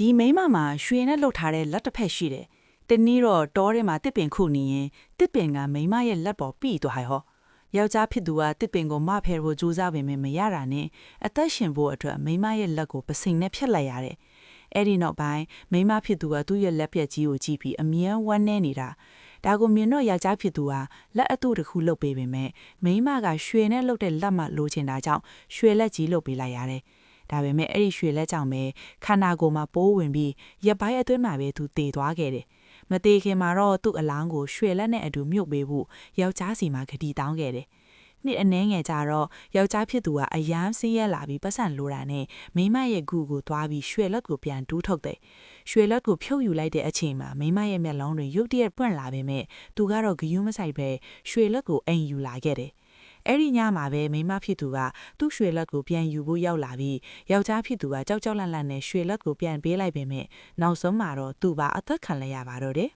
ဒီမိမမှာရွှေနဲ့လှုပ်ထားတဲ့လက်တစ်ဖက်ရှိတယ်တနည်းတော့တောထဲမှာတစ်ပင်ခုနေရင်တစ်ပင်ကမိမရဲ့လက်ပေါ်ပြီးသွားဟဲ့ဟောယောက်ျားဖြစ်သူကတစ်ပင်ကိုမဖယ်ဖို့ကြိုးစားပေမဲ့မရတာနဲ့အသက်ရှင်ဖို့အတွက်မိမရဲ့လက်ကိုပစိန်နဲ့ဖြတ်လိုက်ရတယ်အဲ့ဒီနောက်ပိုင်းမိမဖြစ်သူကသူ့ရဲ့လက်ပြက်ကြီးကိုကြည့်ပြီးအမြဲဝမ်းနေနေတာဒါကိုမြင်တော့ယောက်ျားဖြစ်သူကလက်အတူတစ်ခုလှုပ်ပေးပေမဲ့မိမကရွှေနဲ့လှုပ်တဲ့လက်မှလိုချင်တာကြောင့်ရွှေလက်ကြီးလှုပ်ပေးလိုက်ရတယ်ဒါပေမဲ့အဲ့ဒီရွှေလက်ကြောင့်ပဲခန္ဓာကိုယ်မှာပိုးဝင်ပြီးရက်ပိုင်းအတွင်းမှာပဲသူတည်သွားခဲ့တယ်။မတည်ခင်မှာတော့သူ့အလောင်းကိုရွှေလက်နဲ့အတူမြုပ်ပေးဖို့ယောက်ျားစီမှာဂတိတောင်းခဲ့တယ်။နှစ်အနည်းငယ်ကြာတော့ယောက်ျားဖြစ်သူကအယမ်းစီးရဲလာပြီးပတ်စံလိုတာနဲ့မိမရဲ့ဂူကိုသွားပြီးရွှေလက်ကိုပြန်တူးထုတ်တယ်။ရွှေလက်ကိုဖြုတ်ယူလိုက်တဲ့အချိန်မှာမိမရဲ့မျက်လုံးတွေရုတ်တရက်ပွင့်လာပေမဲ့သူကတော့ဂယုမဆိုင်ပဲရွှေလက်ကိုအိမ်ယူလာခဲ့တယ်။အဲ့ဒီညမှာပဲမိမဖြစ်သူကသူ့ရွှေလက်ကိုပြန်ယူဖို့ရောက်လာပြီးယောက်ျားဖြစ်သူကကြောက်ကြောက်လန့်လန့်နဲ့ရွှေလက်ကိုပြန်ပေးလိုက်ပေမဲ့နောက်ဆုံးမှာတော့သူ့ဘာအသက်ခံလိုက်ရပါတော့တယ်